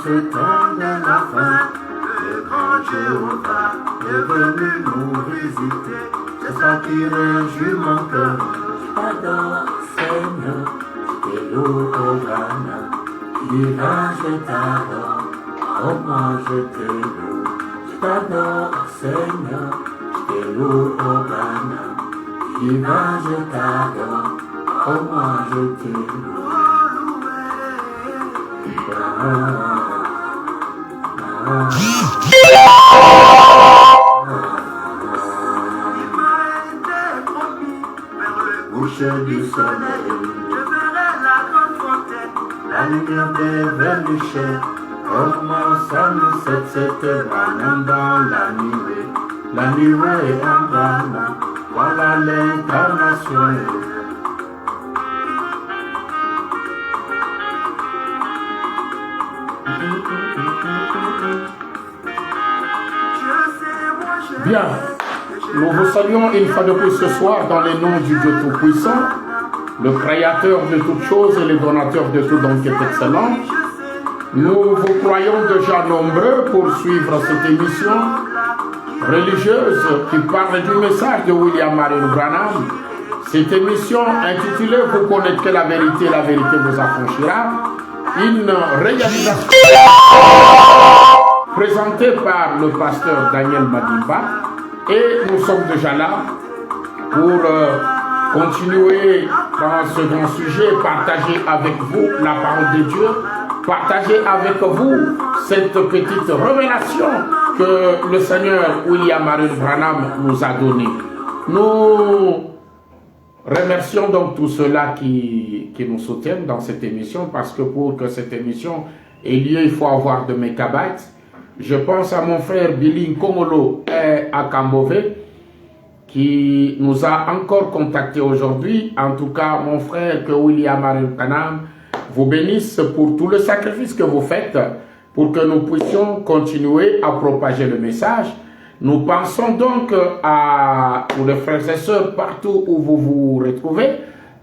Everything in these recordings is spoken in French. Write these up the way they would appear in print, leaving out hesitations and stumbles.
ce temps de la fin, le grand Jéhovah est venu nous visiter. C'est ça qui réjouit mon cœur. Je t'adore, Seigneur, je te loue, Hosanna. Divin, je t'adore, oh moi je te loue. Je t'adore, Seigneur, je te loue, Hosanna. Divin, je t'adore, oh moi je te loue. Coucher du soleil, je verrai la grande fontaine, la lumière des vermichets. Oh mon sunset, c'était Branham dans la nuée en Branham, voilà l'incarnation. Bien, nous vous saluons une fois de plus ce soir dans les noms du Dieu Tout-Puissant, le Créateur de toutes choses et le donateur de tout don qui est excellent. Nous vous croyons déjà nombreux pour suivre cette émission religieuse qui parle du message de William Marion Branham. Cette émission intitulée « Vous connaîtrez la vérité vous affranchira », une réalisation présentée par le pasteur Daniel Madimba. Et nous sommes déjà là pour continuer dans ce grand sujet, partager avec vous la parole de Dieu, partager avec vous cette petite révélation que le Seigneur William Marion Branham nous a donnée. Nous remercions donc tous ceux-là qui nous soutiennent dans cette émission, parce que pour que cette émission ait lieu, il faut avoir de mégabytes. Je pense à mon frère Billy Nkongolo à Kambove, qui nous a encore contacté aujourd'hui. En tout cas, mon frère, que William Marion Branham vous bénisse pour tout le sacrifice que vous faites pour que nous puissions continuer à propager le message. Nous pensons donc à tous les frères et sœurs partout où vous vous retrouvez,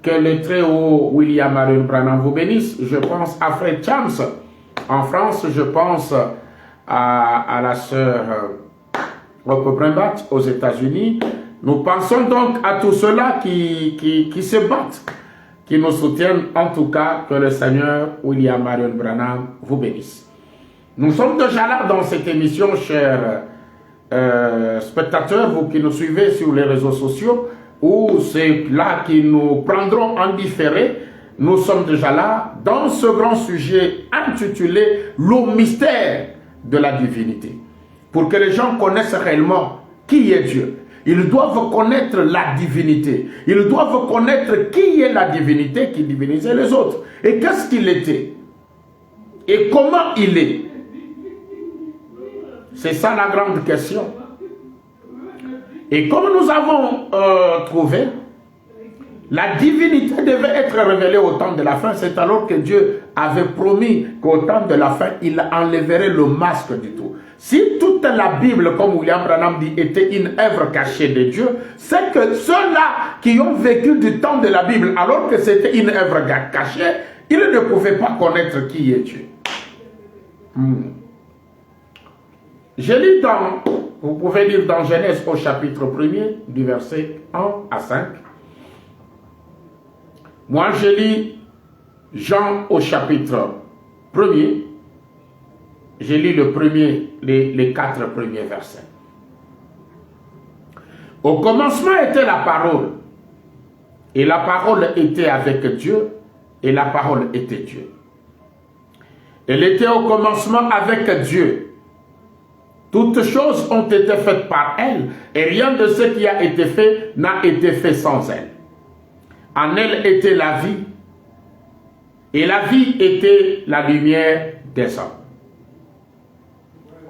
que le très haut William Marion Branham vous bénisse. Je pense à Fred Chams en France, je pense à la sœur Brembat aux États-Unis. Nous pensons donc à tous ceux-là qui se battent, qui nous soutiennent. En tout cas, que le Seigneur William Marion Branham vous bénisse. Nous sommes déjà là dans cette émission, chers spectateurs, vous qui nous suivez sur les réseaux sociaux, ou ceux-là qui nous prendront en différé. Nous sommes déjà là dans ce grand sujet intitulé « Le mystère de la divinité ». Pour que les gens connaissent réellement qui est Dieu. Ils doivent connaître la divinité. Ils doivent connaître qui est la divinité qui divinisait les autres. Et qu'est-ce qu'il était? Et comment il est? C'est ça la grande question. Et comme nous avons trouvé, la divinité devait être révélée au temps de la fin. C'est alors que Dieu avait promis qu'au temps de la fin, il enlèverait le masque du tout. Si toute la Bible, comme William Branham dit, était une œuvre cachée de Dieu, c'est que ceux-là qui ont vécu du temps de la Bible, alors que c'était une œuvre cachée, ils ne pouvaient pas connaître qui est Dieu. Je lis vous pouvez lire dans Genèse au chapitre 1er, du verset 1 à 5. Moi, je lis Jean au chapitre 1er. Je lis les 4 premiers versets. Au commencement était la parole. Et la parole était avec Dieu. Et la parole était Dieu. Elle était au commencement avec Dieu. Toutes choses ont été faites par elle. Et rien de ce qui a été fait n'a été fait sans elle. En elle était la vie. Et la vie était la lumière des hommes.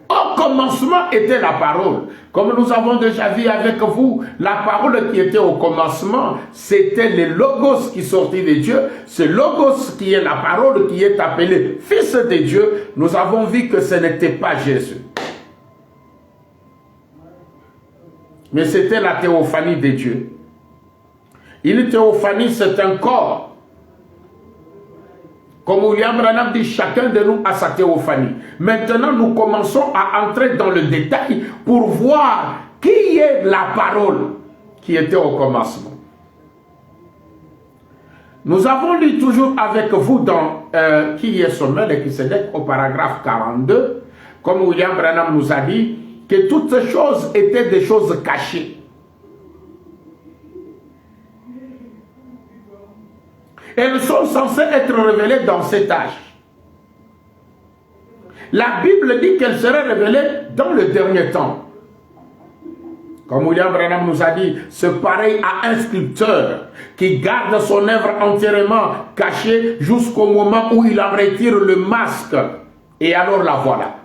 Au commencement était la parole. Comme nous avons déjà vu avec vous, la parole qui était au commencement, c'était le logos qui sortit de Dieu. Ce logos qui est la parole qui est appelé Fils de Dieu. Nous avons vu que ce n'était pas Jésus. Mais c'était la théophanie de Dieu. Une théophanie, c'est un corps Comme William Branham dit, chacun de nous a sa théophanie. Maintenant, nous commençons à entrer dans le détail pour voir qui est la parole qui était au commencement. Nous avons lu toujours avec vous dans Qui est Sommel et qui s'élève au paragraphe 42, comme William Branham nous a dit, que toutes ces choses étaient des choses cachées. Elles sont censées être révélées dans cet âge. La Bible dit qu'elles seraient révélées dans le dernier temps. Comme William Branham nous a dit, c'est pareil à un sculpteur qui garde son œuvre entièrement cachée jusqu'au moment où il en retire le masque. Et alors la voilà.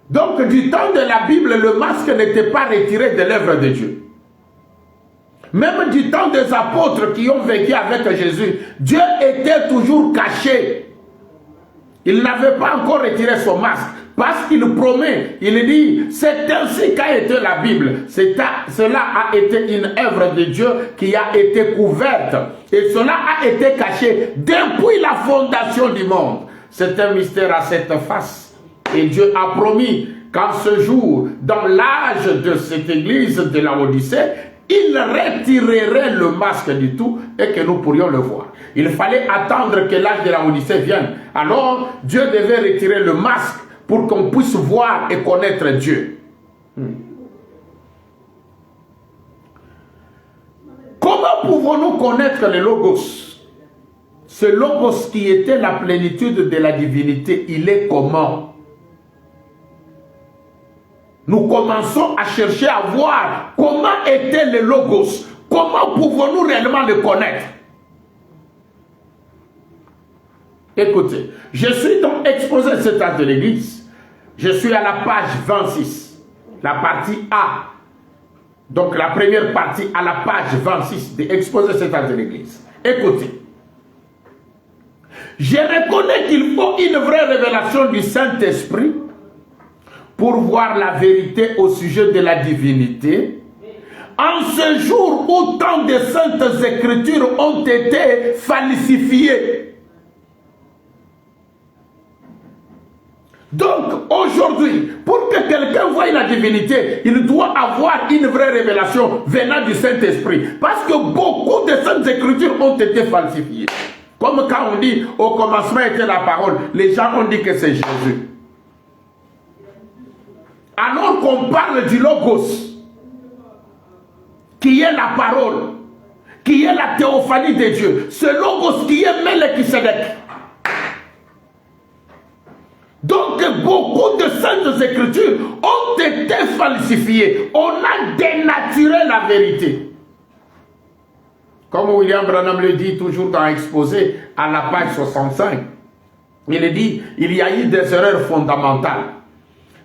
Donc du temps de la Bible, le masque n'était pas retiré de l'œuvre de Dieu. Même du temps des apôtres qui ont vécu avec Jésus, Dieu était toujours caché. Il n'avait pas encore retiré son masque. Parce qu'il promet, il dit, c'est ainsi qu'a été la Bible. Cela a été une œuvre de Dieu qui a été couverte. Et cela a été caché depuis la fondation du monde. C'est un mystère à cette face. Et Dieu a promis qu'en ce jour, dans l'âge de cette église de la Odyssée, il retirerait le masque du tout et que nous pourrions le voir. Il fallait attendre que l'âge de la Odyssée vienne. Alors, Dieu devait retirer le masque pour qu'on puisse voir et connaître Dieu. Comment pouvons-nous connaître le Logos? Ce Logos qui était la plénitude de la divinité, il est comment? Nous commençons à chercher à voir comment était le Logos. Comment pouvons-nous réellement le connaître? Écoutez, je suis donc exposé à cet âge de l'Église. Je suis à la page 26, la partie A. Donc la première partie à la page 26 de exposer cet âge de l'Église. Écoutez, je reconnais qu'il faut une vraie révélation du Saint-Esprit pour voir la vérité au sujet de la divinité. En ce jour où tant de saintes écritures ont été falsifiées. Donc aujourd'hui, pour que quelqu'un voie la divinité, il doit avoir une vraie révélation venant du Saint-Esprit. Parce que beaucoup de saintes écritures ont été falsifiées. Comme quand on dit au commencement était la parole, les gens ont dit que c'est Jésus. Alors qu'on parle du Logos, qui est la parole, qui est la théophanie de Dieu, ce Logos qui est Melchisedec. Donc beaucoup de saintes écritures ont été falsifiées. On a dénaturé la vérité. Comme William Branham le dit toujours dans Exposé à la page 65. Il dit, il y a eu des erreurs fondamentales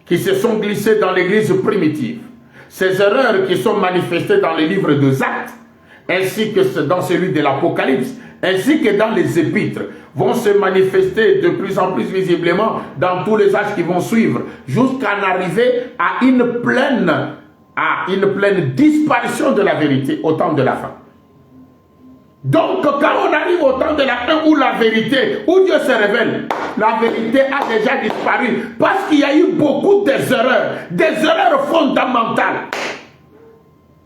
qui se sont glissées dans l'église primitive. Ces erreurs qui sont manifestées dans les livres des Actes, ainsi que dans celui de l'Apocalypse, ainsi que dans les épîtres, vont se manifester de plus en plus visiblement dans tous les âges qui vont suivre, jusqu'à en arriver à une pleine disparition de la vérité au temps de la fin. Donc, quand on arrive au temps de la fin où la vérité, où Dieu se révèle, la vérité a déjà disparu parce qu'il y a eu beaucoup d'erreurs fondamentales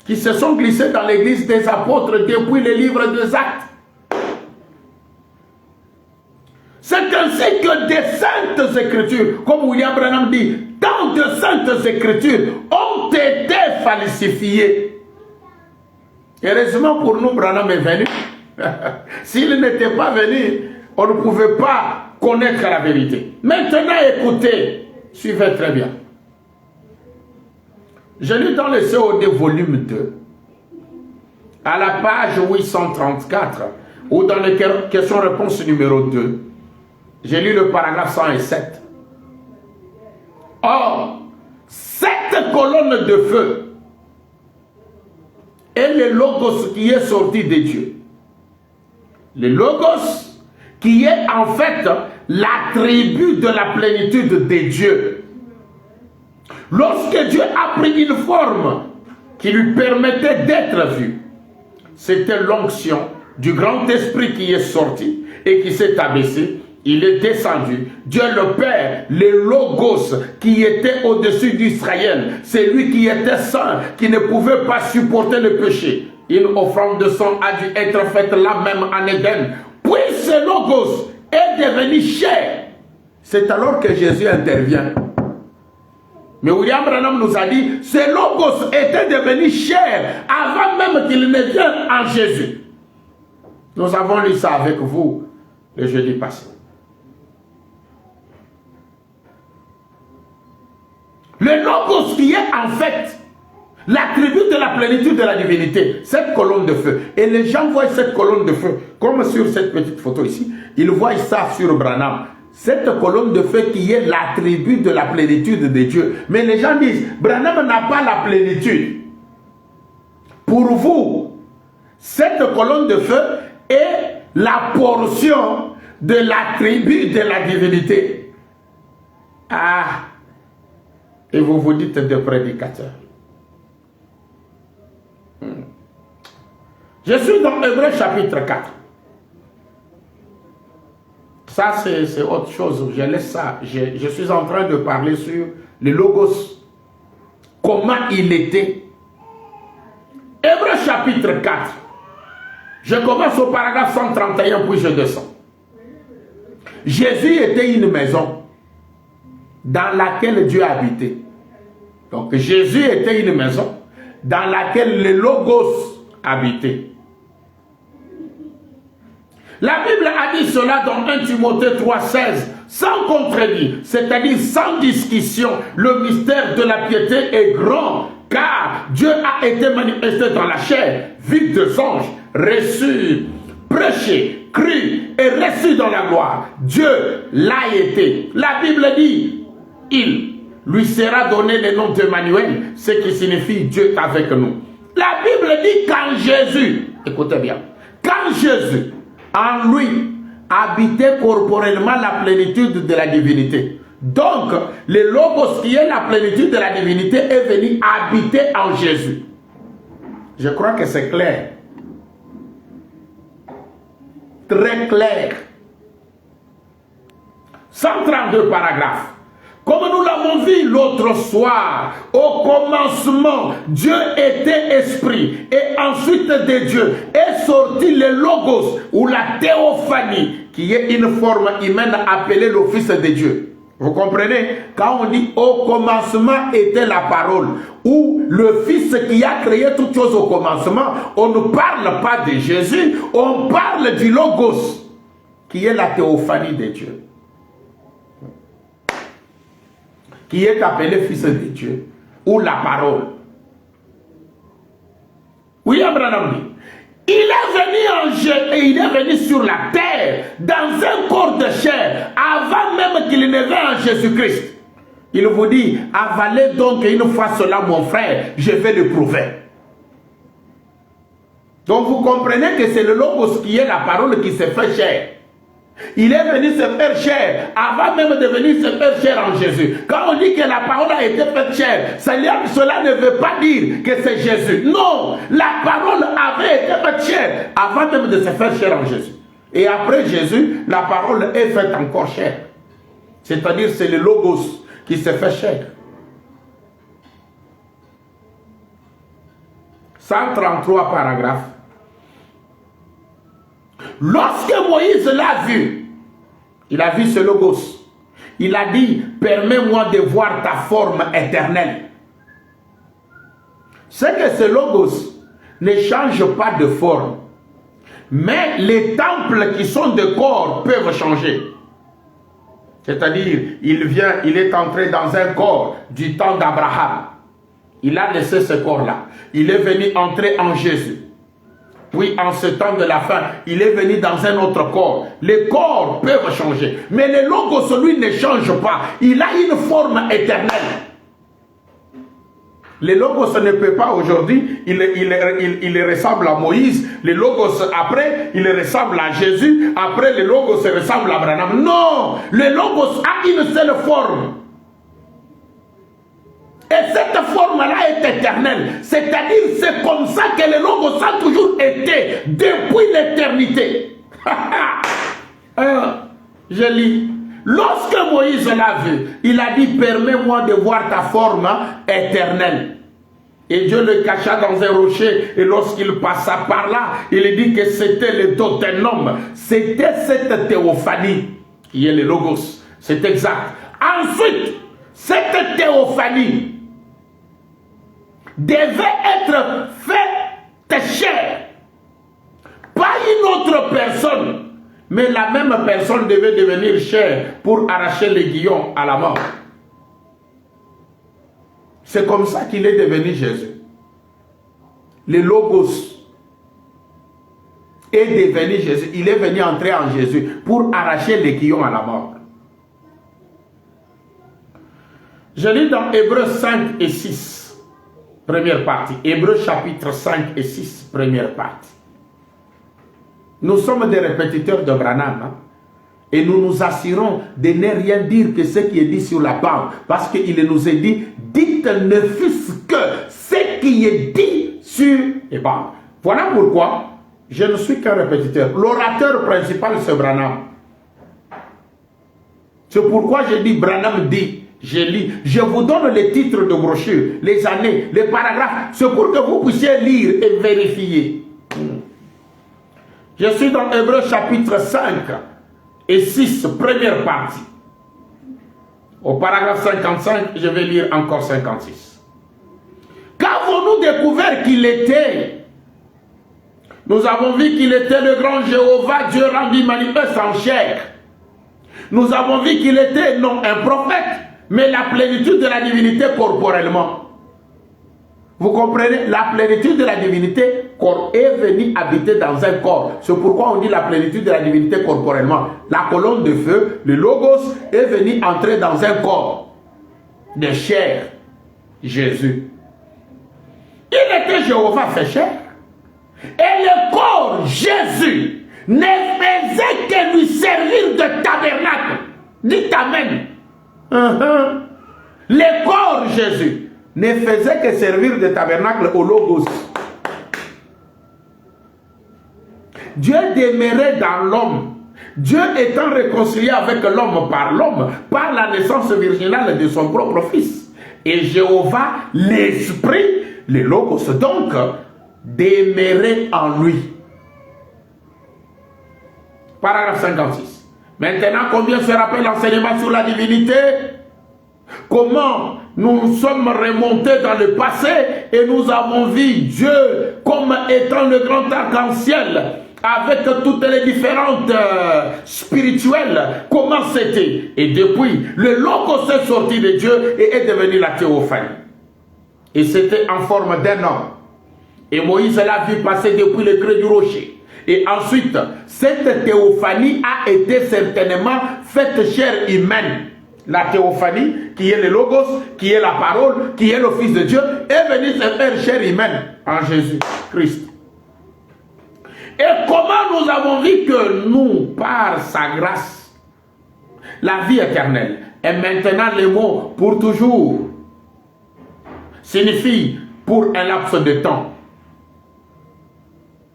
qui se sont glissées dans l'église des apôtres depuis les livres des Actes. C'est ainsi que des saintes écritures, comme William Branham dit, tant de saintes écritures ont été falsifiées. Heureusement pour nous, Branham est venu. S'il n'était pas venu, on ne pouvait pas connaître la vérité. Maintenant, écoutez, suivez très bien. Je lis dans le COD volume 2, à la page 834, ou dans les questions-réponses numéro 2, j'ai lu le paragraphe 107. Or, cette colonne de feu est le Logos qui est sorti de Dieu. Le Logos qui est en fait l'attribut de la plénitude de Dieu. Lorsque Dieu a pris une forme qui lui permettait d'être vu, c'était l'onction du grand esprit qui est sorti et qui s'est abaissé il est descendu. Dieu le Père, le Logos qui était au-dessus d'Israël, c'est lui qui était saint, qui ne pouvait pas supporter le péché. Une offrande de sang a dû être faite là même en Éden. Puis ce Logos est devenu chair. C'est alors que Jésus intervient. Mais William Branham nous a dit, ce Logos était devenu chair avant même qu'il ne vienne en Jésus. Nous avons lu ça avec vous le jeudi passé. Le Logos qui est en fait l'attribut de la plénitude de la divinité, cette colonne de feu. Et les gens voient cette colonne de feu, comme sur cette petite photo ici, ils voient ça sur Branham. Cette colonne de feu qui est l'attribut de la plénitude de Dieu. Mais les gens disent, Branham n'a pas la plénitude. Pour vous, cette colonne de feu est la portion de l'attribut de la divinité. Ah, et vous vous dites de prédicateur. Je suis dans Hébreux chapitre 4. Ça, c'est autre chose. Je laisse ça. Je suis en train de parler sur le Logos. Comment il était. Hébreux chapitre 4. Je commence au paragraphe 131, puis je descends. Jésus était une maison dans laquelle Dieu habitait. Donc Jésus était une maison dans laquelle le Logos habitait. La Bible a dit cela dans 1 Timothée 3,16, sans contredit, c'est-à-dire sans discussion. Le mystère de la piété est grand, car Dieu a été manifesté dans la chair, vu des anges, reçu, prêché, cru et reçu dans la gloire. Dieu l'a été. La Bible dit, il lui sera donné le nom d'Emmanuel, ce qui signifie Dieu avec nous. La Bible dit quand Jésus, écoutez bien, quand Jésus, en lui, habitait corporellement la plénitude de la divinité. Donc, le Logos qui est la plénitude de la divinité est venu habiter en Jésus. Je crois que c'est clair. Très clair. 132 paragraphes. Comme nous l'avons vu l'autre soir, au commencement, Dieu était esprit. Et ensuite de Dieu est sorti le Logos ou la théophanie, qui est une forme humaine appelée le Fils de Dieu. Vous comprenez? Quand on dit au commencement était la parole, ou le Fils qui a créé toutes choses au commencement, on ne parle pas de Jésus, on parle du Logos, qui est la théophanie de Dieu, qui est appelé Fils de Dieu, ou la parole. William Branham dit, il est venu en jeu et il est venu sur la terre, dans un corps de chair, avant même qu'il ne vienne en Jésus-Christ. Il vous dit, avalez donc une fois cela mon frère, je vais le prouver. Donc vous comprenez que c'est le Logos qui est la parole qui s'est fait chair. Il est venu se faire chair avant même de venir se faire chair en Jésus. Quand on dit que la parole a été faite chair, cela ne veut pas dire que c'est Jésus. Non, la parole avait été faite chair avant même de se faire chair en Jésus. Et après Jésus, la parole est faite encore chair. C'est-à-dire c'est le Logos qui se fait chair. 133 paragraphes. Lorsque Moïse l'a vu, il a vu ce Logos. Il a dit, permets-moi de voir ta forme éternelle. C'est que ce Logos ne change pas de forme. Mais les temples qui sont de corps peuvent changer. C'est-à-dire, il est entré dans un corps du temps d'Abraham. Il a laissé ce corps-là. Il est venu entrer en Jésus. Puis en ce temps de la fin, il est venu dans un autre corps. Les corps peuvent changer. Mais le Logos, lui, ne change pas. Il a une forme éternelle. Le Logos ne peut pas aujourd'hui, il ressemble à Moïse. Le Logos après, il ressemble à Jésus. Après, le Logos ressemble à Abraham. Non, le Logos a une seule forme. Et cette forme-là est éternelle. C'est-à-dire, c'est comme ça que le Logos a toujours été, depuis l'éternité. Je lis. Lorsque Moïse l'a vu, il a dit, permets-moi de voir ta forme éternelle. Et Dieu le cacha dans un rocher. Et lorsqu'il passa par là, il dit que c'était le dos d'un homme. C'était cette théophanie qui est le Logos. C'est exact. Ensuite, cette théophanie devait être faite chair. Pas une autre personne. Mais la même personne devait devenir chair pour arracher l'aiguillon à la mort. C'est comme ça qu'il est devenu Jésus. Le Logos est devenu Jésus. Il est venu entrer en Jésus pour arracher l'aiguillon à la mort. Je lis dans Hébreux 5 et 6, première partie. Hébreux chapitre 5 et 6, première partie. Nous sommes des répétiteurs de Branham. Hein? Et nous nous assurons de ne rien dire que ce qui est dit sur la bande. Parce qu'il nous est dit, dites ne fût-ce que ce qui est dit sur les bandes. Voilà pourquoi je ne suis qu'un répétiteur. L'orateur principal, c'est Branham. C'est pourquoi je dis Branham dit, je lis. Je vous donne les titres de brochure, les années, les paragraphes. C'est pour que vous puissiez lire et vérifier. Je suis dans Hébreux chapitre 5 et 6, première partie. Au paragraphe 55, je vais lire encore 56. Qu'avons-nous découvert qu'il était? Nous avons vu qu'il était le grand Jéhovah, Dieu rendu manifeste en chair. Nous avons vu qu'il était non un prophète, mais la plénitude de la divinité corporellement. Vous comprenez? La plénitude de la divinité est venue habiter dans un corps. C'est pourquoi on dit la plénitude de la divinité corporellement. La colonne de feu, le Logos, est venu entrer dans un corps de chair. Jésus. Il était Jéhovah fait chair. Et le corps, Jésus, ne faisait que lui servir de tabernacle. Dites Amen. Le corps, Jésus, ne faisait que servir de tabernacle au Logos. Dieu demeurait dans l'homme. Dieu étant réconcilié avec l'homme, par la naissance virginale de son propre fils. Et Jéhovah, l'Esprit, le Logos, donc, demeurait en lui. Paragraphe 56. Maintenant, combien se rappelle l'enseignement sur la divinité? Comment nous sommes remontés dans le passé et nous avons vu Dieu comme étant le grand arc-en-ciel avec toutes les différentes spirituelles. Comment c'était? Et depuis, le Logos est sorti de Dieu et est devenu la théophanie. Et c'était en forme d'un homme. Et Moïse l'a vu passer depuis le creux du rocher. Et ensuite, cette théophanie a été certainement faite chair humaine. La théophanie, qui est le Logos, qui est la parole, qui est le Fils de Dieu, est venue se faire chair humaine en Jésus-Christ. Et comment nous avons vu que nous, par sa grâce, la vie éternelle, et maintenant le mot pour toujours, signifie pour un laps de temps.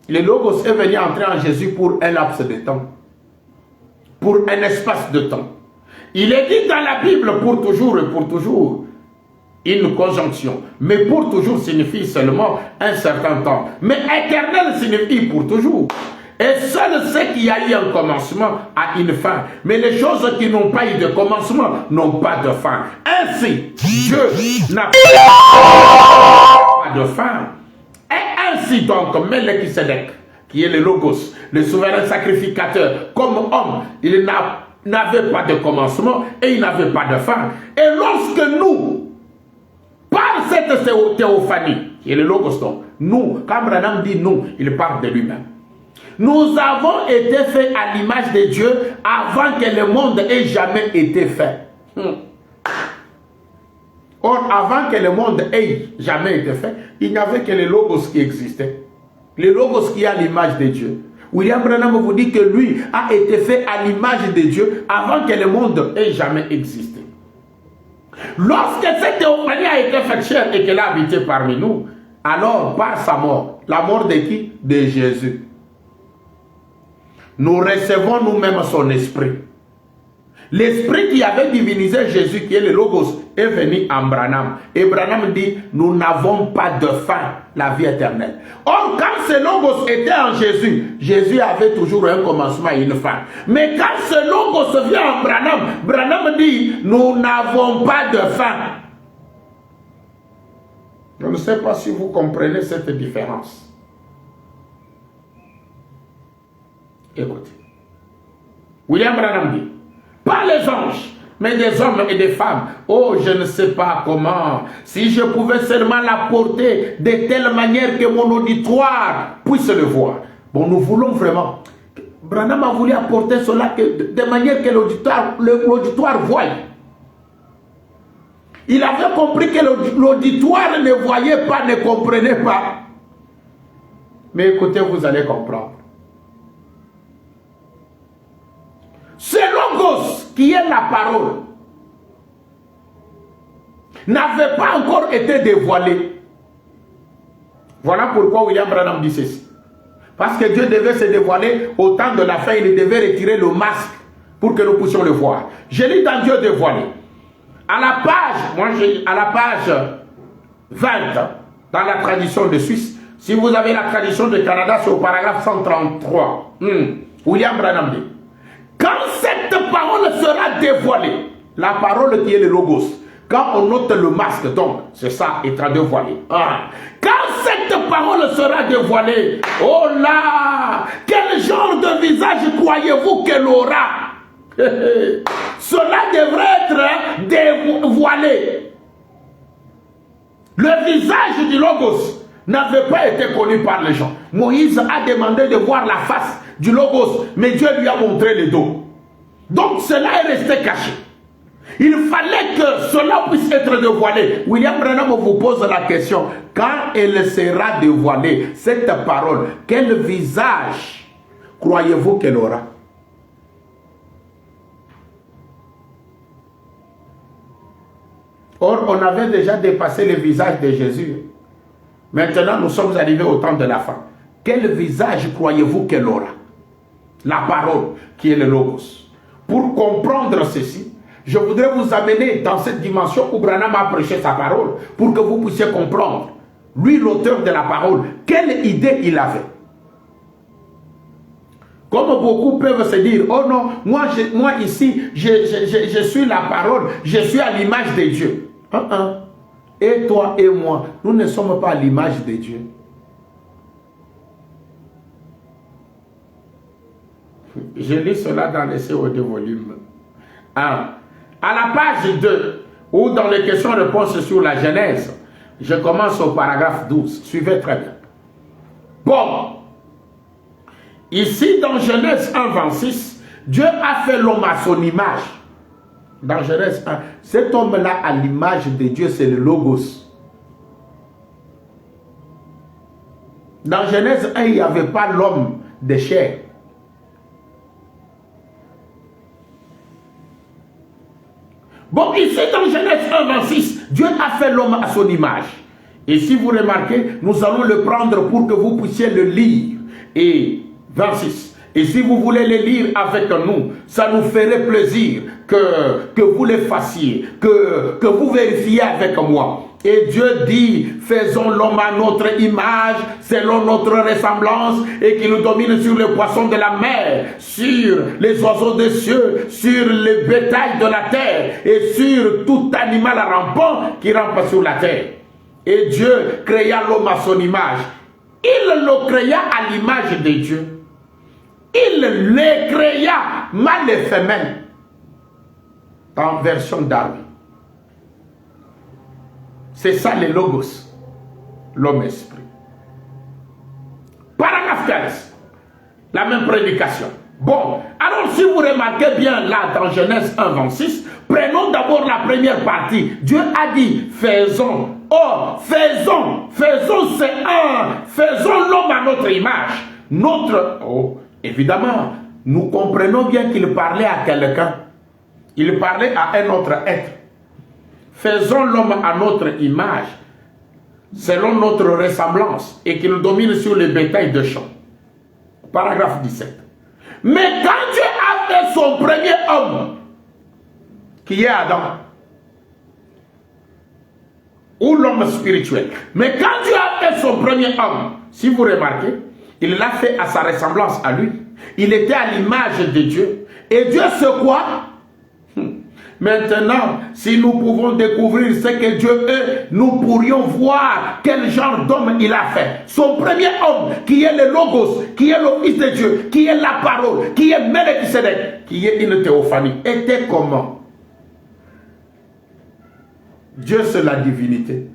Le Logos est venu entrer en Jésus pour un laps de temps. Pour un espace de temps. Il est dit dans la Bible pour toujours et pour toujours. Une conjonction. Mais pour toujours signifie seulement un certain temps. Mais éternel signifie pour toujours. Et seul ce qui a eu un commencement a une fin. Mais les choses qui n'ont pas eu de commencement n'ont pas de fin. Ainsi, Dieu n'a pas de fin. Et ainsi donc, Melchisedec, qui est le Logos, le souverain sacrificateur, comme homme, il n'avait pas de commencement et il n'avait pas de fin. Et lorsque nous, par cette théophanie, qui est le Logos, donc, nous, quand Branham dit nous, il parle de lui-même. Nous avons été faits à l'image de Dieu avant que le monde ait jamais été fait. Or, avant que le monde ait jamais été fait, il n'y avait que le Logos qui existait. Le Logos qui a l'image de Dieu. William Branham vous dit que lui a été fait à l'image de Dieu avant que le monde ait jamais existé. Lorsque cette théophanie a été faite chair et qu'elle a habité parmi nous, alors par sa mort, la mort de qui? De Jésus. Nous recevons nous-mêmes son esprit. L'esprit qui avait divinisé Jésus, qui est le Logos, est venu en Branham. Et Branham dit, nous n'avons pas de fin, la vie éternelle. Or, quand ce Logos était en Jésus, Jésus avait toujours un commencement et une fin. Mais quand ce Logos vient en Branham, Branham dit, nous n'avons pas de fin. Je ne sais pas si vous comprenez cette différence. Écoutez. William Branham dit, pas les anges, mais des hommes et des femmes. Oh, je ne sais pas comment. Si je pouvais seulement l'apporter de telle manière que mon auditoire puisse le voir. Bon, nous voulons vraiment. Branham a voulu apporter cela de manière que l'auditoire voie. Il avait compris que l'auditoire ne voyait pas, ne comprenait pas. Mais écoutez, vous allez comprendre. Ce Logos, qui est la parole, n'avait pas encore été dévoilé. Voilà pourquoi William Branham dit ceci. Parce que Dieu devait se dévoiler au temps de la fin, il devait retirer le masque pour que nous puissions le voir. Je lis dans Dieu dévoilé. À la page 20, dans la tradition de Suisse, si vous avez la tradition de Canada, c'est au paragraphe 133. William Branham dit, quand cette parole sera dévoilée, la parole qui est le Logos, quand on note le masque, donc, c'est ça, étant dévoilé. Quand cette parole sera dévoilée, oh là, quel genre de visage croyez-vous qu'elle aura? Cela devrait être dévoilé. Le visage du Logos n'avait pas été connu par les gens. Moïse a demandé de voir la face du Logos, mais Dieu lui a montré le dos. Donc cela est resté caché. Il fallait que cela puisse être dévoilé. William Branham vous pose la question, quand elle sera dévoilée, cette parole, quel visage croyez-vous qu'elle aura? Or, on avait déjà dépassé le visage de Jésus. Maintenant, nous sommes arrivés au temps de la fin. Quel visage croyez-vous qu'elle aura? La parole, qui est le Logos. Pour comprendre ceci, je voudrais vous amener dans cette dimension où Branham a prêché sa parole, pour que vous puissiez comprendre, lui, l'auteur de la parole, quelle idée il avait. Comme beaucoup peuvent se dire, oh non, moi ici, je suis la parole, je suis à l'image de Dieu. Et toi et moi, nous ne sommes pas à l'image de Dieu. Je lis cela dans les CO2 volumes 1. À la page 2, ou dans les questions-réponses sur la Genèse, je commence au paragraphe 12. Suivez très bien. Bon. Ici, dans Genèse 1, 26, Dieu a fait l'homme à son image. Dans Genèse 1, cet homme-là, à l'image de Dieu, c'est le Logos. Dans Genèse 1, il n'y avait pas l'homme de chair. Bon, ici, dans Genèse 1, 26, Dieu a fait l'homme à son image. Et si vous remarquez, nous allons le prendre pour que vous puissiez le lire. Et 26. Et si vous voulez les lire avec nous, ça nous ferait plaisir que vous les fassiez, que vous vérifiez avec moi. Et Dieu dit, faisons l'homme à notre image, selon notre ressemblance, et qu'il nous domine sur les poissons de la mer, sur les oiseaux des cieux, sur les bétails de la terre, et sur tout animal rampant qui rampe sur la terre. Et Dieu créa l'homme à son image. Il le créa à l'image de Dieu. Il les créa mâle et femelle. En version Darwin. C'est ça le Logos, l'homme-esprit. Paragraphe 15. La même prédication. Bon, alors si vous remarquez bien là dans Genèse 1, 26, prenons d'abord la première partie. Dieu a dit, faisons. Oh, faisons l'homme à notre image. Évidemment, nous comprenons bien qu'il parlait à quelqu'un. Il parlait à un autre être. Faisons l'homme à notre image, selon notre ressemblance, et qu'il domine sur les bétails de champ. Paragraphe 17. Mais quand Dieu a fait son premier homme, qui est Adam, ou l'homme spirituel. Mais quand Dieu a fait son premier homme, si vous remarquez, il l'a fait à sa ressemblance à lui. Il était à l'image de Dieu. Et Dieu c'est quoi? Maintenant, si nous pouvons découvrir ce que Dieu est, nous pourrions voir quel genre d'homme il a fait. Son premier homme, qui est le Logos, qui est le Fils de Dieu, qui est la parole, qui est Melchisedec, qui est une théophanie, était comment? Dieu c'est la divinité.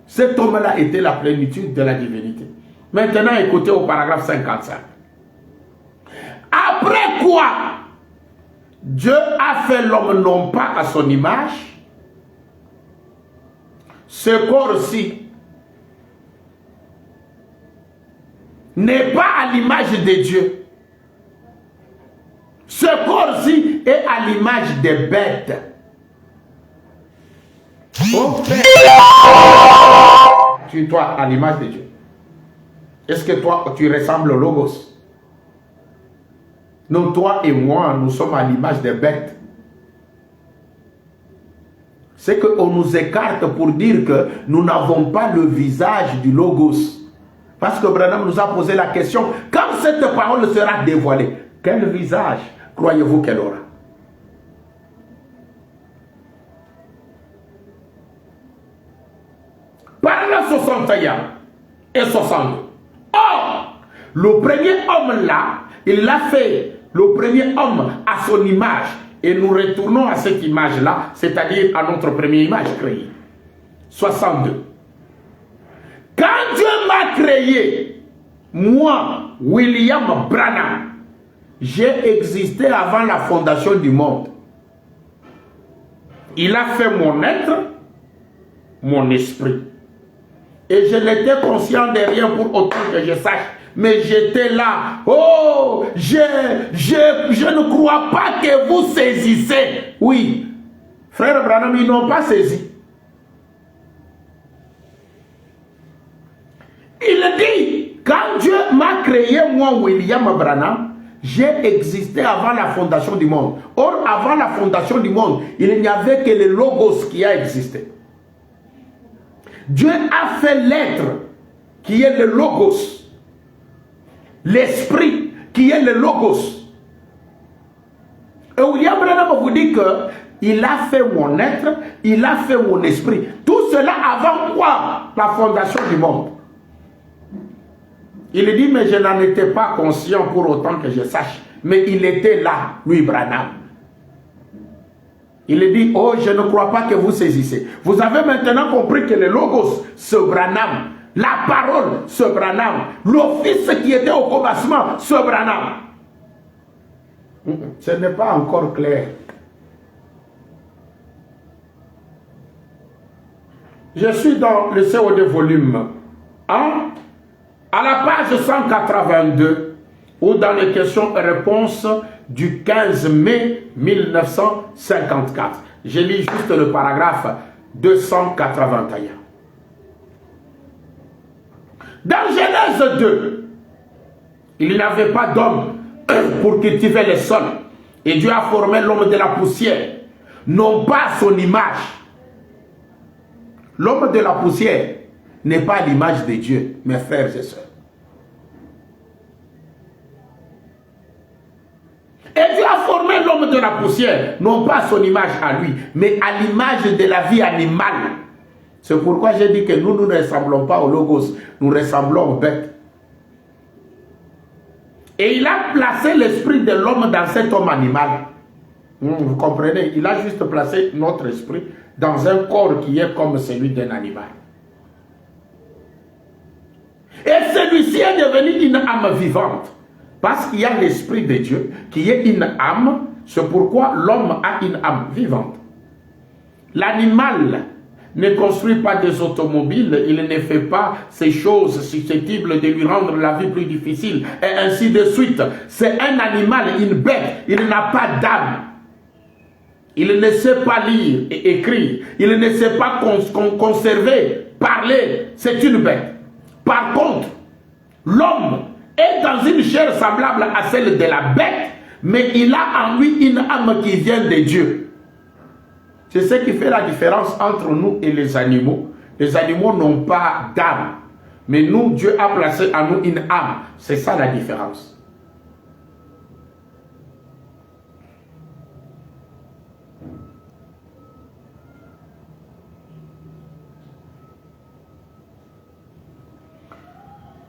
Cet homme-là était la plénitude de la divinité. Maintenant, écoutez au paragraphe 55. Après quoi? Dieu a fait l'homme non pas à son image. Ce corps-ci n'est pas à l'image de Dieu. Ce corps-ci est à l'image des bêtes. Oh, toi, à l'image de Dieu. Est-ce que toi, tu ressembles au Logos? Non, toi et moi, nous sommes à l'image des bêtes. C'est qu'on nous écarte pour dire que nous n'avons pas le visage du Logos. Parce que Branham nous a posé la question, quand cette parole sera dévoilée, quel visage croyez-vous qu'elle aura? Paragraphe 61 et 62. Or, le premier homme là, il l'a fait, le premier homme à son image. Et nous retournons à cette image-là, c'est-à-dire à notre première image créée. 62. Quand Dieu m'a créé, moi, William Branham, j'ai existé avant la fondation du monde. Il a fait mon être, mon esprit. Et je n'étais conscient de rien pour autant que je sache. Mais j'étais là. Oh, je ne crois pas que vous saisissez. Oui. Frère Branham, ils n'ont pas saisi. Il dit, quand Dieu m'a créé, moi, William Branham, j'ai existé avant la fondation du monde. Or, avant la fondation du monde, il n'y avait que le Logos qui a existé. Dieu a fait l'être qui est le Logos. L'esprit qui est le Logos. Et William Branham vous dit que il a fait mon être, il a fait mon esprit. Tout cela avant quoi? La fondation du monde. Il dit, mais je n'en étais pas conscient pour autant que je sache. Mais il était là, lui Branham. Il dit, oh, je ne crois pas que vous saisissez. Vous avez maintenant compris que le Logos, ce Branham, la parole, ce Branham, l'office qui était au commencement, ce Branham. Ce n'est pas encore clair. Je suis dans le CO2 volume 1, à la page 182, ou dans les questions et réponses du 15 mai 1954. Je lis juste le paragraphe 281. Dans Genèse 2, il n'y avait pas d'homme pour cultiver les sols. Et Dieu a formé l'homme de la poussière, non pas à son image. L'homme de la poussière n'est pas l'image de Dieu, mes frères et sœurs. Et Dieu a formé l'homme de la poussière, non pas à son image à lui, mais à l'image de la vie animale. C'est pourquoi j'ai dit que nous ne ressemblons pas au Logos, nous ressemblons aux bêtes. Et il a placé l'esprit de l'homme dans cet homme animal. Vous comprenez? Il a juste placé notre esprit dans un corps qui est comme celui d'un animal. Et celui-ci est devenu une âme vivante. Parce qu'il y a l'esprit de Dieu qui est une âme. C'est pourquoi l'homme a une âme vivante. L'animal ne construit pas des automobiles, il ne fait pas ces choses susceptibles de lui rendre la vie plus difficile, et ainsi de suite. C'est un animal, une bête, il n'a pas d'âme. Il ne sait pas lire et écrire, il ne sait pas conserver, parler, c'est une bête. Par contre, l'homme est dans une chair semblable à celle de la bête, mais il a en lui une âme qui vient de Dieu. C'est ce qui fait la différence entre nous et les animaux. Les animaux n'ont pas d'âme. Mais nous, Dieu a placé en nous une âme. C'est ça la différence.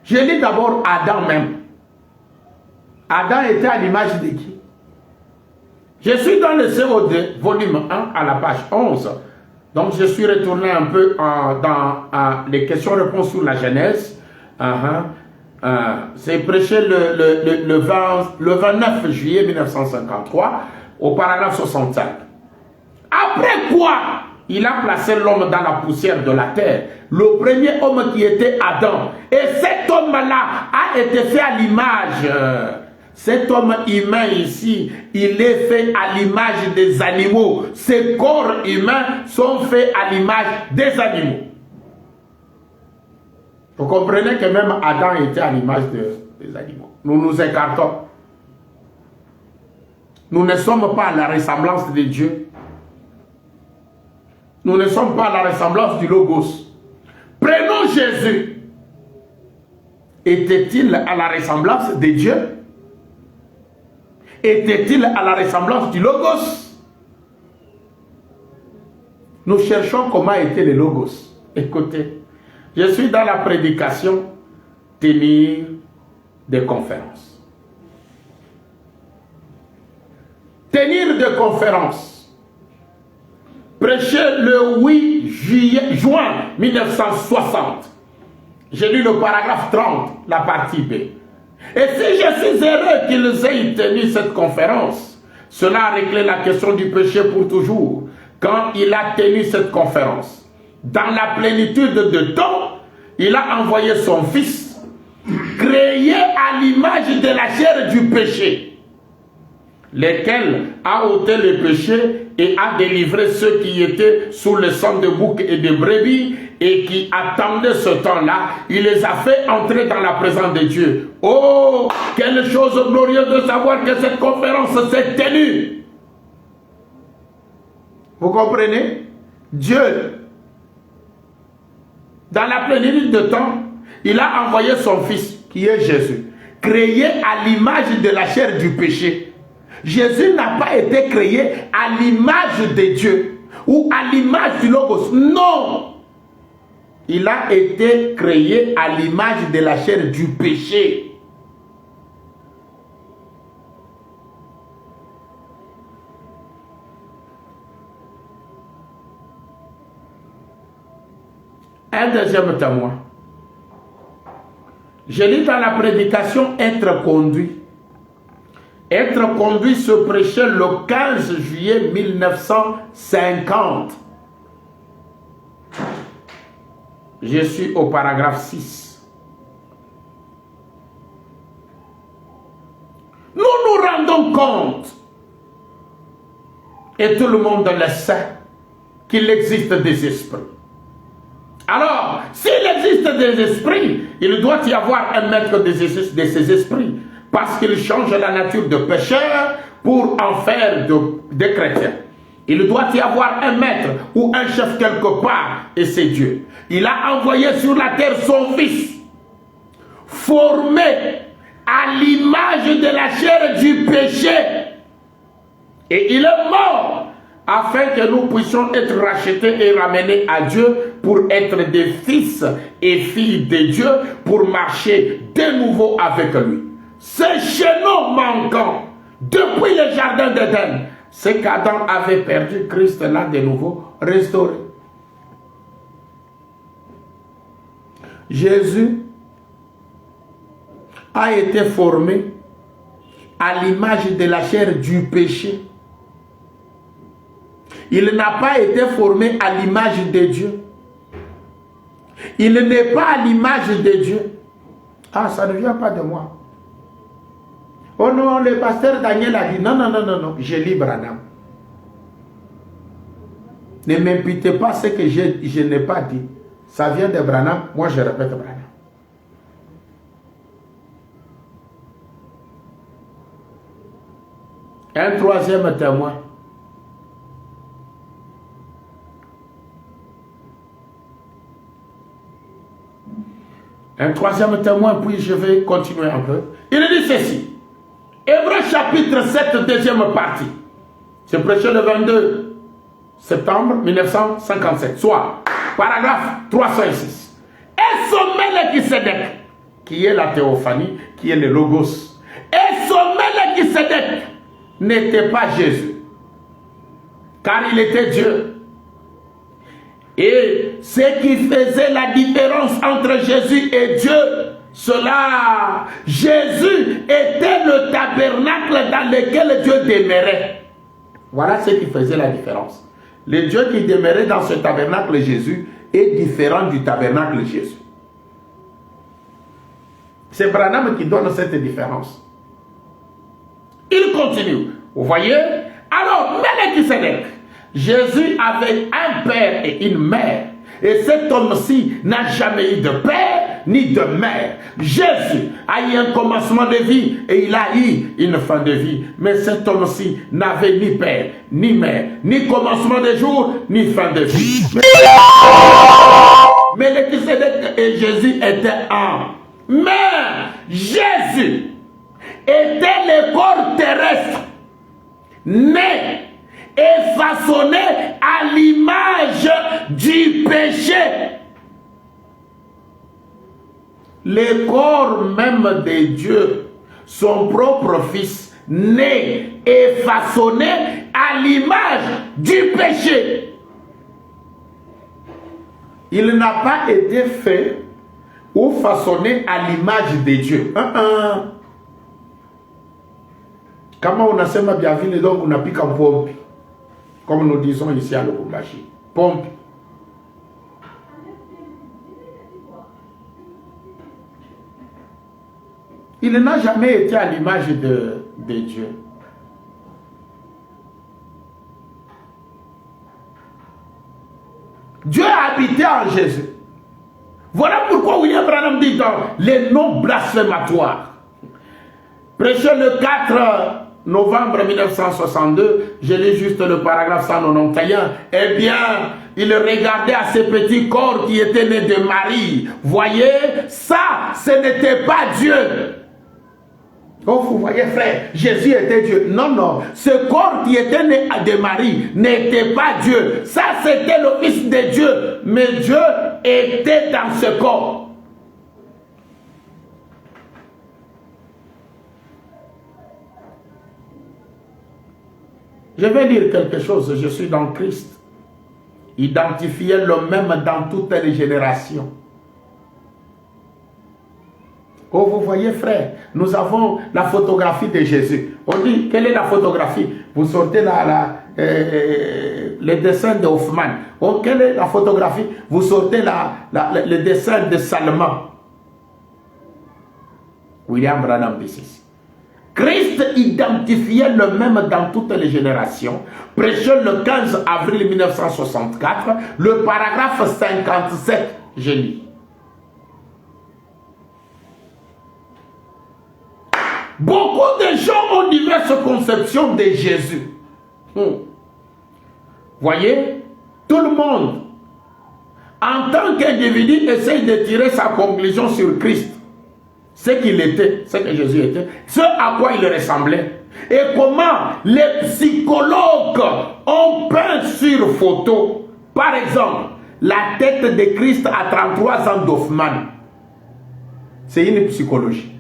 Je lis d'abord Adam même. Adam était à l'image de qui? Je suis dans le CO2, volume 1, à la page 11. Donc, je suis retourné un peu dans les questions-réponses sur la Genèse. C'est prêché le 29 juillet 1953, au paragraphe 65. Après quoi, il a placé l'homme dans la poussière de la terre. Le premier homme qui était Adam. Et cet homme-là a été fait à l'image. Cet homme humain ici, il est fait à l'image des animaux. Ces corps humains sont faits à l'image des animaux. Vous comprenez que même Adam était à l'image des animaux. Nous nous écartons. Nous ne sommes pas à la ressemblance de Dieu. Nous ne sommes pas à la ressemblance du Logos. Prenons Jésus. Était-il à la ressemblance de Dieu? Était-il à la ressemblance du Logos? Nous cherchons comment était le Logos. Écoutez, je suis dans la prédication, tenir des conférences. Tenir des conférences. Prêché le 8 juin 1960. J'ai lu le paragraphe 30, la partie B. Et si je suis heureux qu'ils aient tenu cette conférence, cela a réglé la question du péché pour toujours. Quand il a tenu cette conférence, dans la plénitude de temps, il a envoyé son fils, créé à l'image de la chair du péché, lequel a ôté le péché et a délivré ceux qui étaient sous le sang de bouc et de brebis et qui attendaient ce temps-là. Il les a fait entrer dans la présence de Dieu. Oh, quelle chose glorieuse de savoir que cette conférence s'est tenue. Vous comprenez? Dieu, dans la plénitude de temps, il a envoyé son fils, qui est Jésus, créé à l'image de la chair du péché. Jésus n'a pas été créé à l'image de Dieu ou à l'image du Logos. Non! Il a été créé à l'image de la chair du péché. Un deuxième témoin. Je lis dans la prédication être conduit. Être conduit se prêchait le 15 juillet 1950. Je suis au paragraphe 6. Nous nous rendons compte, et tout le monde le sait, qu'il existe des esprits. Alors, s'il existe des esprits, il doit y avoir un maître de ces esprits. Parce qu'il change la nature de pécheur pour en faire des chrétiens. Il doit y avoir un maître ou un chef quelque part, et c'est Dieu. Il a envoyé sur la terre son fils, formé à l'image de la chair du péché. Et il est mort afin que nous puissions être rachetés et ramenés à Dieu pour être des fils et filles de Dieu, pour marcher de nouveau avec lui. Ce chaînon manquant depuis le jardin d'Éden, c'est qu'Adam avait perdu, Christ l'a de nouveau restauré. Jésus a été formé à l'image de la chair du péché. Il n'a pas été formé à l'image de Dieu. Il n'est pas à l'image de Dieu. Ah, ça ne vient pas de moi. Oh non, le pasteur Daniel a dit, non, non, non, non, non, je lis Branham. Ne m'imputez pas ce que je n'ai pas dit. Ça vient de Branham, moi je répète Branham. Un troisième témoin. Un troisième témoin, puis je vais continuer un peu. Il dit ceci. Hébreux chapitre 7, deuxième partie. C'est prêché le 22 septembre 1957. Soit, paragraphe 306. Et son Melchisédek, qui est la théophanie, qui est le logos. Et son Melchisédek n'était pas Jésus, car il était Dieu. Et ce qui faisait la différence entre Jésus et Dieu, cela, Jésus était le tabernacle dans lequel Dieu demeurait. Voilà ce qui faisait la différence. Le Dieu qui demeurait dans ce tabernacle Jésus est différent du tabernacle Jésus. C'est Branham qui donne cette différence. Il continue. Vous voyez? Alors, Melchisédek, Jésus avait un père et une mère. Et cet homme-ci n'a jamais eu de père ni de mère. Jésus a eu un commencement de vie et il a eu une fin de vie. Mais cet homme-ci n'avait ni père, ni mère, ni commencement de jour, ni fin de vie. Mais Melchisédek et Jésus étaient un. Mais Jésus était le corps terrestre, né et façonné à l'image du péché. Le corps même de Dieu, son propre fils, né et façonné à l'image du péché. Il n'a pas été fait ou façonné à l'image de Dieu. Kama unasema bia vile donc unapika pompi, comme nous disons ici à Lubumbashi, pompi. Il n'a jamais été à l'image de Dieu. Dieu a habité en Jésus. Voilà pourquoi William Branham dit dans les noms blasphématoires. Prêché le 4 novembre 1962, je lis juste le paragraphe 191. Eh bien, il regardait à ce petit corps qui était né de Marie. Voyez, ça, ce n'était pas Dieu. Oh, vous voyez, frère, Jésus était Dieu. Non, non, ce corps qui était né de Marie n'était pas Dieu. Ça, c'était le Fils de Dieu. Mais Dieu était dans ce corps. Je vais lire quelque chose. Je suis dans Christ. Identifié le même dans toutes les générations. Oh, vous voyez, frère, nous avons la photographie de Jésus. On dit, quelle est la photographie? Vous sortez le dessin de Hoffman. Oh, quelle est la photographie? Vous sortez le dessin de Salman. William Branham dit ceci. Christ identifiait le même dans toutes les générations. Prêché le 15 avril 1964, le paragraphe 57, je lis. Beaucoup de gens ont diverses conceptions de Jésus. Voyez, tout le monde, en tant qu'individu, essaye de tirer sa conclusion sur Christ. Ce qu'il était, ce que Jésus était, ce à quoi il ressemblait. Et comment les psychologues ont peint sur photo, par exemple, la tête de Christ à 33 ans d'Hoffman. C'est une psychologie.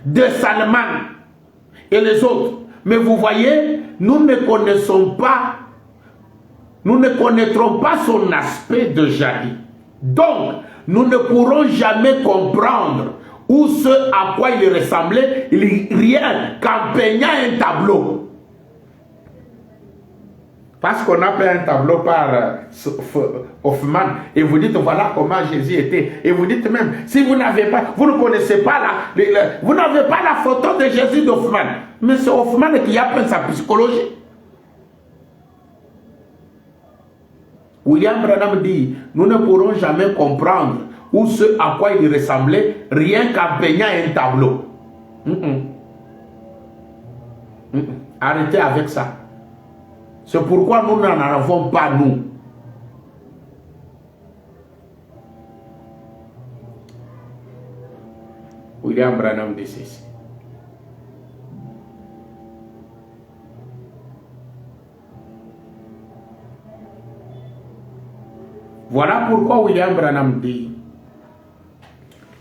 De Salman et les autres. Mais vous voyez, nous ne connaissons pas, nous ne connaîtrons pas son aspect de jadis. Donc, nous ne pourrons jamais comprendre ou ce à quoi il ressemblait, rien qu'en peignant un tableau. Parce qu'on a peint un tableau par Hoffman et vous dites voilà comment Jésus était. Et vous dites même, si vous n'avez pas, vous ne connaissez pas vous n'avez pas la photo de Jésus d'Hoffman. Mais c'est Hoffman qui a peint sa psychologie. William Branham dit, nous ne pourrons jamais comprendre ou ce à quoi il ressemblait, rien qu'en peignant un tableau. Arrêtez avec ça. C'est pourquoi nous n'en avons pas, nous. William Branham décédé. Voilà pourquoi William Branham dit,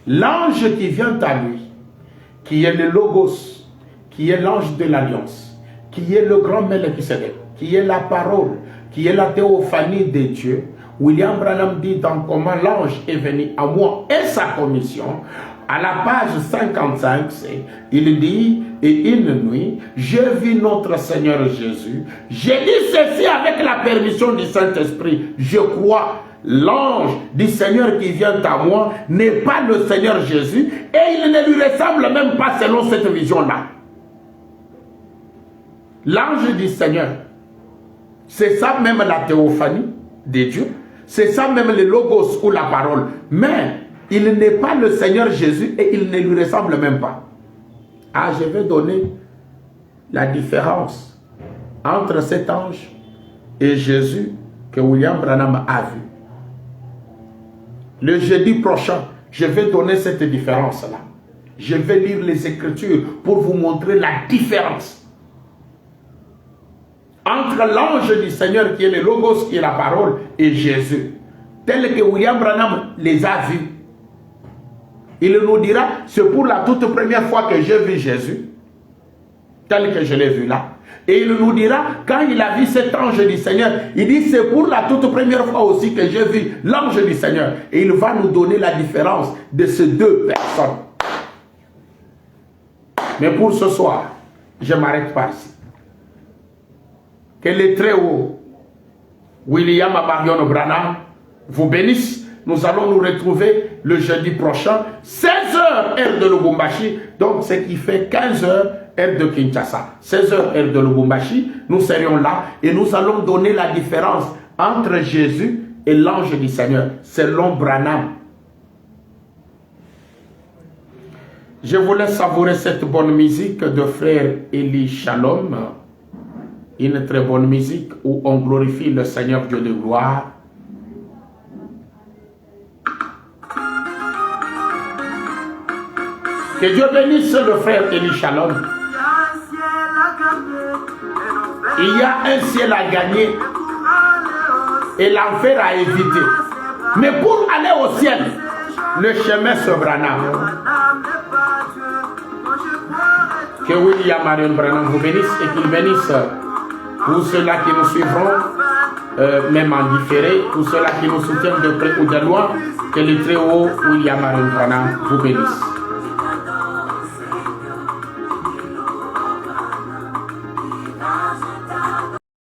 l'ange qui vient à lui, qui est le Logos, qui est l'ange de l'Alliance, qui est le grand Melchisedec, qui est la parole, qui est la théophanie de Dieu. William Branham dit dans comment l'ange est venu à moi et sa commission. À la page 55, il dit, et une nuit, j'ai vu notre Seigneur Jésus. J'ai dit ceci avec la permission du Saint-Esprit. Je crois, l'ange du Seigneur qui vient à moi n'est pas le Seigneur Jésus et il ne lui ressemble même pas selon cette vision-là. L'ange du Seigneur, c'est ça même la théophanie de Dieu, c'est ça même le Logos ou la parole, mais il n'est pas le Seigneur Jésus et il ne lui ressemble même pas. Ah, je vais donner la différence entre cet ange et Jésus que William Branham a vu. Le jeudi prochain, je vais donner cette différence-là. Je vais lire les Écritures pour vous montrer la différence entre l'ange du Seigneur qui est le Logos, qui est la parole, et Jésus. Tel que William Branham les a vus. Il nous dira, c'est pour la toute première fois que j'ai vu Jésus, tel que je l'ai vu là. Et il nous dira, quand il a vu cet ange du Seigneur, il dit, c'est pour la toute première fois aussi que j'ai vu l'ange du Seigneur. Et il va nous donner la différence de ces deux personnes. Mais pour ce soir, je m'arrête par ici. Que le très haut William Marion Branham vous bénisse. Nous allons nous retrouver le jeudi prochain, 16h heure de Lubumbashi, donc ce qui fait 15h heure de Kinshasa. 16h heure de Lubumbashi, nous serions là et nous allons donner la différence entre Jésus et l'ange du Seigneur, selon Branham. Je vous laisse savourer cette bonne musique de frère Eli Shalom. Une très bonne musique où on glorifie le Seigneur Dieu de gloire. Que Dieu bénisse le frère Eli Shalom. Il y a un ciel à gagner et l'enfer à éviter. Mais pour aller au ciel, le chemin se Branham. Que William Marion Branham vous bénisse et qu'il bénisse tous ceux-là qui nous suivront, même en différé, tous ceux-là qui nous soutiennent de près ou de loin, que le très haut William Marion Branham vous bénisse.